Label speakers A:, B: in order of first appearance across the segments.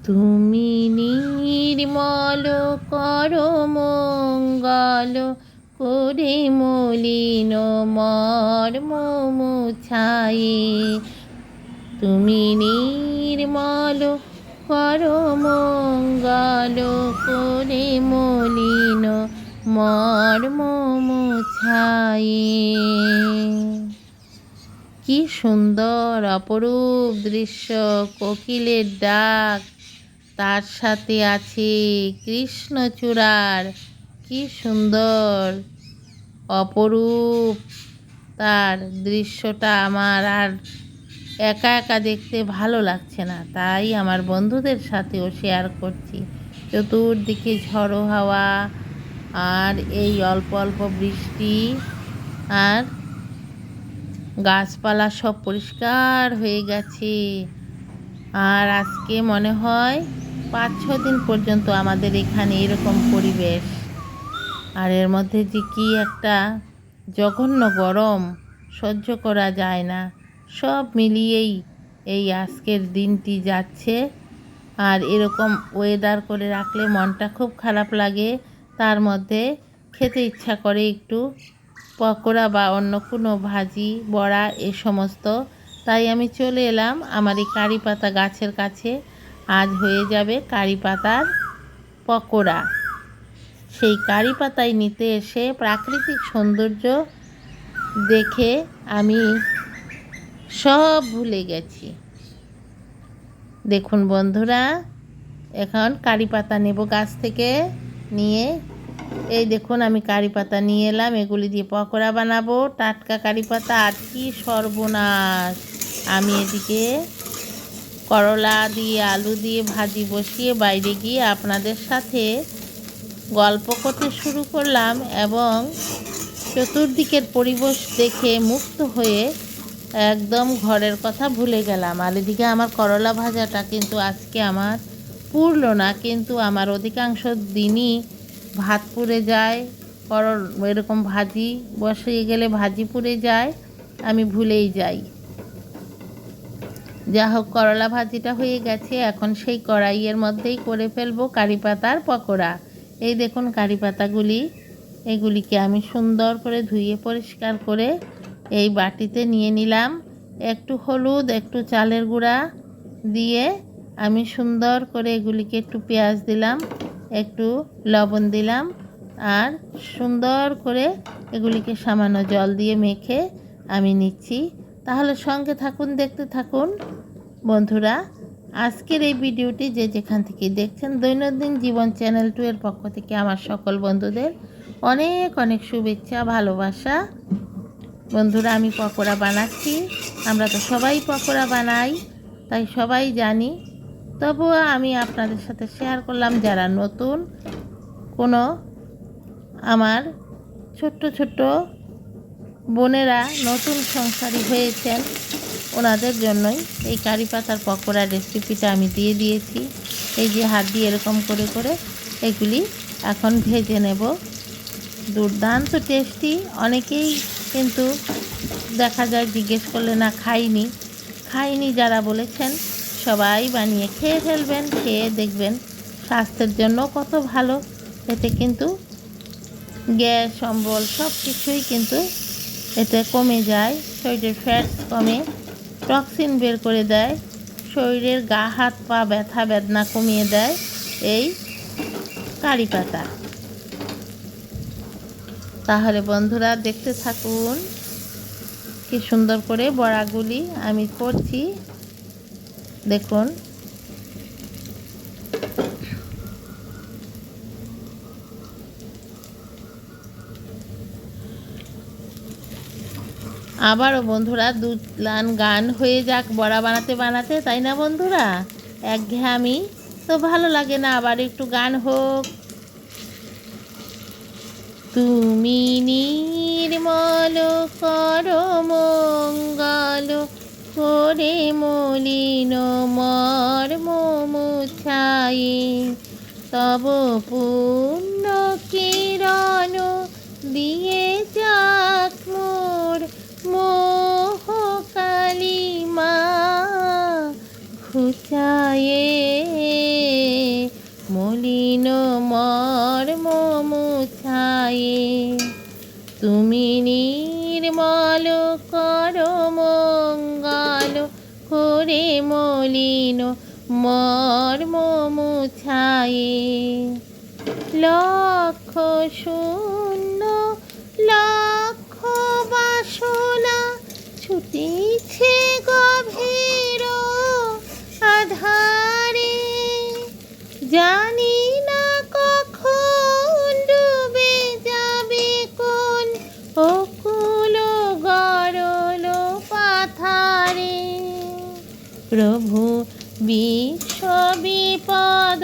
A: তুমি নির্মল করো মঙ্গল করে মলিন মর্ম মুছায়ে। তুমি নির্মল করো মঙ্গল করে মলিন মর্ম মুছায়ে। কি সুন্দর অপরূপ দৃশ্য, কোকিলের ডাক, তার সাথে আছে কৃষ্ণচূড়ার। কি সুন্দর অপরূপ তার দৃশ্যটা। আমার আর একা একা দেখতে ভালো লাগছে না, তাই আমার বন্ধুদের সাথেও শেয়ার করছি। চতুর্দিকে ঝড়ো হাওয়া আর এই অল্প অল্প বৃষ্টি, আর গাছপালা সব পরিষ্কার হয়ে গেছে। আর আজকে মনে হয় 5-6 দিন পর্যন্ত আমাদের এখানে এরকম পরিবেশ। আর এর মধ্যে যে কি একটা জঘন্য গরম, সহ্য করা যায় না। সব মিলিয়েই এই আজকের দিনটি যাচ্ছে। আর এরকম ওয়েদার করে রাখলে মনটা খুব খারাপ লাগে। তার মধ্যে খেতে ইচ্ছা করে একটু পকোড়া বা অন্য কোনো ভাজি, বড়া এ সমস্ত। তাই আমি চলে এলাম আমার এই কারি পাতা গাছের কাছে। আজ হয়ে যাবে কারি পাতার পকোড়া। সেই কারি পাতায় নিতে এসে প্রাকৃতিক সৌন্দর্য দেখে আমি সব ভুলে গেছি। দেখুন বন্ধুরা, এখন কারি পাতা নেব গাছ থেকে নিয়ে। এই দেখুন আমি কারি পাতা নিয়ে এলাম, এগুলি দিয়ে পকোড়া বানাবো। টাটকা কারি পাতা। আর কি সর্বনাশ! আমি এদিকে করলা দিয়ে আলু দিয়ে ভাজি বসিয়ে বাইরে গিয়ে আপনাদের সাথে গল্প করতে শুরু করলাম এবং চতুর্দিকের পরিবেশ দেখে মুগ্ধ হয়ে একদম ঘরের কথা ভুলে গেলাম। আর এদিকে আমার করলা ভাজাটা কিন্তু আজকে আমার পুড়লো না, কিন্তু আমার অধিকাংশ দিনই ভাত পুড়ে যায়। এরকম ভাজি বসিয়ে গেলে ভাজি পুড়ে যায়, আমি ভুলেই যাই। যা হোক, করলা ভাজিটা হয়ে গেছে। এখন সেই কড়াইয়ের মধ্যেই করে ফেলবো কারি পাতার পকোড়া। এই দেখুন কারি পাতাগুলি, এগুলিকে আমি সুন্দর করে ধুয়ে পরিষ্কার করে এই বাটিতে নিয়ে নিলাম। একটু হলুদ, একটু চালের গুঁড়া দিয়ে আমি সুন্দর করে এগুলিকে একটু পেঁয়াজ দিলাম, একটু লবণ দিলাম, আর সুন্দর করে এগুলিকে সামান্য জল দিয়ে মেখে আমি নিচ্ছি। তাহলে সঙ্গে থাকুন, দেখতে থাকুন বন্ধুরা। আজকের এই ভিডিওটি যে যেখান থেকে দেখছেন, দৈনন্দিন জীবন চ্যানেল 2 এর পক্ষ থেকে আমার সকল বন্ধুদের অনেক অনেক শুভেচ্ছা, ভালোবাসা। বন্ধুরা, আমি পকোড়া বানাচ্ছি। আমরা তো সবাই পকোড়া বানাই, তাই সবাই জানি। তবুও আমি আপনাদের সাথে শেয়ার করলাম, যারা নতুন কোনো আমার ছোট্ট ছোট্ট বোনেরা নতুন সংসারী হয়েছেন, ওনাদের জন্যই এই কারি পাতার পকোড়ার রেসিপিটা আমি দিয়ে দিয়েছি। এই যে হাত দিয়ে এরকম করে করে এগুলি এখন ভেজে নেব। দুর্দান্ত টেস্টি। অনেকেই কিন্তু দেখা যায় জিজ্ঞেস করলে না খাইনি। খাইনি যারা বলেছেন সবাই বানিয়ে খেয়ে ফেলবেন, খেয়ে দেখবেন স্বাস্থ্যের জন্য কত ভালো। এতে কিন্তু গ্যাস অম্বল সব কিছুই কিন্তু এতে কমে যায়। শরীরের ফ্যাটস কমে, টক্সিন বের করে দেয়, শরীরের গা হাত পা ব্যথা বেদনা কমিয়ে দেয় এই কারি পাতা। তাহলে বন্ধুরা দেখতে থাকুন কি সুন্দর করে বড়াগুলি আমি করছি। দেখুন আবারও বন্ধুরা লাইন গান হয়ে যাক বড়া বানাতে বানাতে, তাই না বন্ধুরা? একঘেয়েমি তো ভালো লাগে না, আবার একটু গান হোক। তুমি নির্মল করো মঙ্গল করে মলিন মর্ম মুছায়ে। তব পূর্ণ কিরণ দিয়ে যাক মোর মোহ কালিমা ঘুচায়ে। মর্ম মুছায়ে। লক্ষ শূন্য লক্ষ বাসনা ছুটিছে গভীর আধারে, জানি না কখন ডুবে যাবে কোন অকুল গরল পাথারে। প্রভু বিশ্ব বিপদ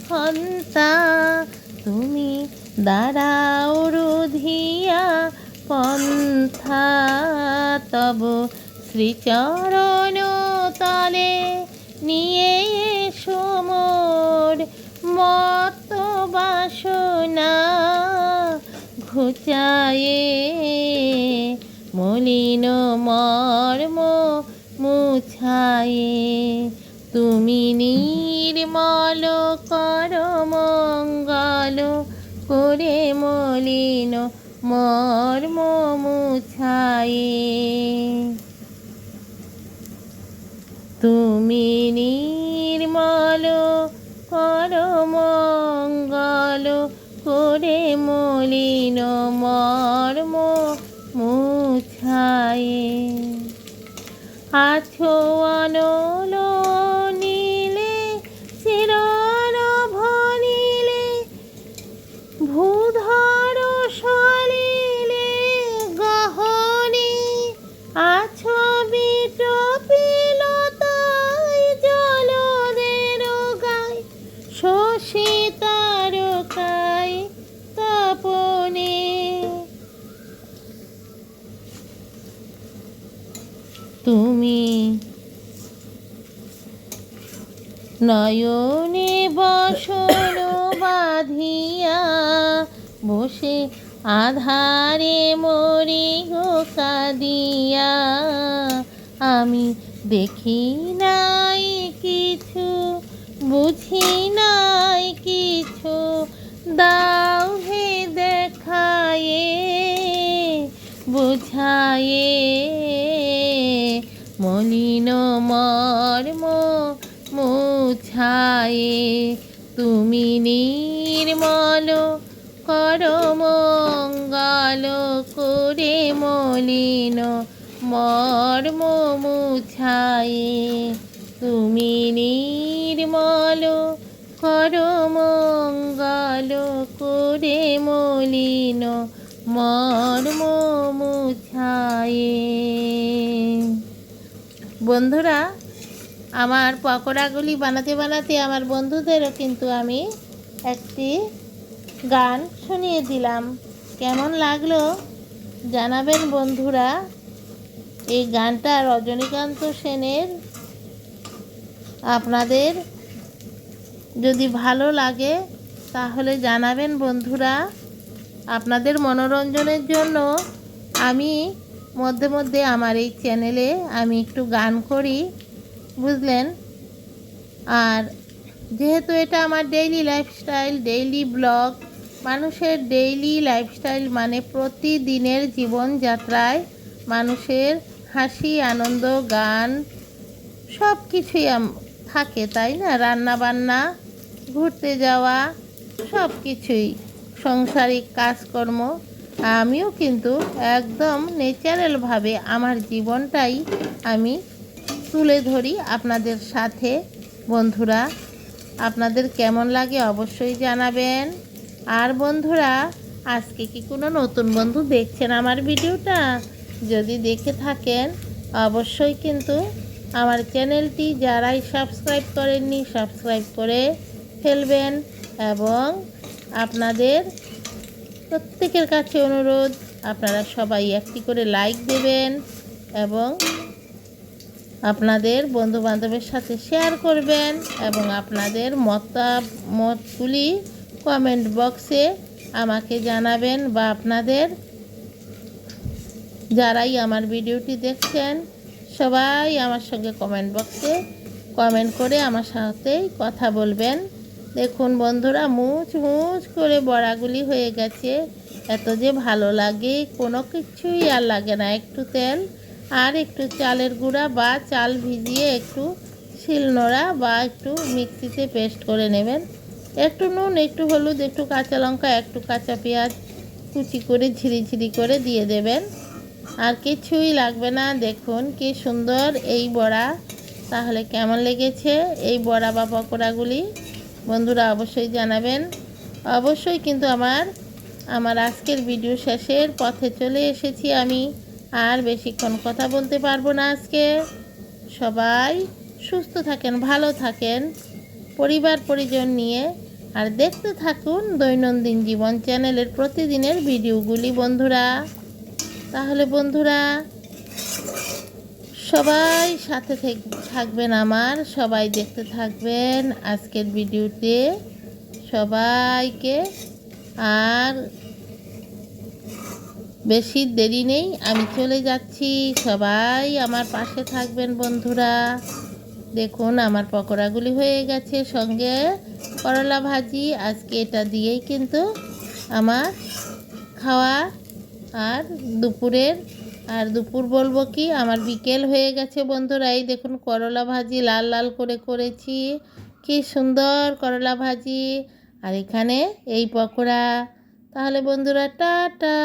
A: হন্তা, তুমি দাঁড়াও রুধিয়া পন্থা। তব শ্রীচরণ তলে নিয়ে এসো মোর মত বাসনা ঘুচায়ে। মলিন মর্ম মুছায়ে, তুমি নির্মল কর মঙ্গল করে মলিন মর্ম মুছায়ে। তুমি নির্মল কর মঙ্গল করে মলিন মর্ম মুছায়ে। আছো অনল নীলে চিরনভ নীলে, ভূধর সলিলে গহনে। আছো বিটপিলতায় জলদের গায়, শশী তারকায় তপনে। তুমি নয়নে বসন বাঁধিয়া বসে আধারে মরি গো কাঁদিয়া। আমি দেখি নাই কিছু, বুঝি নাই কিছু, দাও হে দেখায়ে বুঝায়ে। মলিন মর্ম মুছায়ে, তুমি নির্মল কর মঙ্গল করে মলিন মর্ম মুছায়ে। তুমি নির্মল কর মঙ্গল করে মলিন মর্ম মুছায়ে। বন্ধুরা, আমার পকোড়াগুলি বানাতে বানাতে আমার বন্ধুদেরও কিন্তু আমি একটি গান শুনিয়ে দিলাম। কেমন লাগলো জানাবেন বন্ধুরা। এই গানটা রজনীকান্ত সেনের। আপনাদের যদি ভালো লাগে তাহলে জানাবেন বন্ধুরা। আপনাদের মনোরঞ্জনের জন্য আমি মধ্যে মধ্যে আমার এই চ্যানেলে আমি একটু গান করি, বুঝলেন। আর যেহেতু এটা আমার ডেইলি লাইফস্টাইল, ডেইলি ব্লগ, মানুষের ডেইলি লাইফস্টাইল মানে প্রতিদিনের জীবনযাত্রায় মানুষের হাসি আনন্দ গান সব কিছুই থাকে, তাই না? রান্না বান্না, ঘুরতে যাওয়া, সব কিছুই, সংসারিক কাজকর্ম। আমিও কিন্তু একদম ন্যাচারালভাবে আমার জীবনটাই আমি তুলে ধরি আপনাদের সাথে। বন্ধুরা, আপনাদের কেমন লাগে অবশ্যই জানাবেন। আর বন্ধুরা, আজকে কি কোনো নতুন বন্ধু দেখছেন আমার ভিডিওটা? যদি দেখে থাকেন অবশ্যই কিন্তু আমার চ্যানেলটি যারাই সাবস্ক্রাইব করেননি সাবস্ক্রাইব করে ফেলবেন। এবং আপনাদের প্রত্যেকের কাছে অনুরোধ, আপনারা সবাই একটি করে লাইক দেবেন এবং আপনাদের বন্ধুবান্ধবের সাথে শেয়ার করবেন এবং আপনাদের মতামতগুলি কমেন্ট বক্সে আমাকে জানাবেন। বা আপনাদের যারাই আমার ভিডিওটি দেখছেন সবাই আমার সঙ্গে কমেন্ট বক্সে কমেন্ট করে আমার সাথে কথা বলবেন। দেখুন বন্ধুরা, মুচ মুচ করে বড়াগুলি হয়ে গেছে। এত যে ভালো লাগে, কোনো কিছুই আর লাগে না। একটু তেল আর একটু চালের গুঁড়া বা চাল ভিজিয়ে একটু শিলনোড়া বা একটু মিক্সিতে পেস্ট করে নেবেন। একটু নুন, একটু হলুদ, একটু কাঁচা লঙ্কা, একটু কাঁচা পেঁয়াজ কুচি করে ঝিরি করে দিয়ে দেবেন। আর কিছুই লাগবে না। দেখুন কি সুন্দর এই বড়া। তাহলে কেমন লেগেছে এই বড়া বা পকোড়াগুলি? বন্ধুরা অবশ্যই জানাবেন। অবশ্যই কিন্তু আমার আজকের ভিডিও শেষের পথে চলে এসেছি আমি। আর বেশিক্ষণ কথা বলতে পারবো না আজকে। সবাই সুস্থ থাকেন, ভালো থাকেন, পরিবার পরিজন নিয়ে। আর দেখতে থাকুন দৈনন্দিন জীবন চ্যানেলের প্রতিদিনের ভিডিওগুলি বন্ধুরা। তাহলে বন্ধুরা সবাই সাথে থাকবেন, সবাই দেখতে থাকবেন আজকের ভিডিওতে সবাইকে। আর বেশি দেরি নেই, আমি চলে যাচ্ছি। সবাই আমার পাশে থাকবেন বন্ধুরা। দেখুন আমার পকোড়াগুলি হয়ে গেছে, সঙ্গে করলা ভাজি। আজকে এটা দিয়েই কিন্তু আমার খাওয়া। আর দুপুর বলবো কি, আমার বিকেল হয়ে গেছে বন্ধুরা। এই দেখুন করলা ভাজি লাল লাল করে করেছি, কি সুন্দর করলা ভাজি। আর এখানে এই পকোড়া। তাহলে বন্ধুরা টাটা।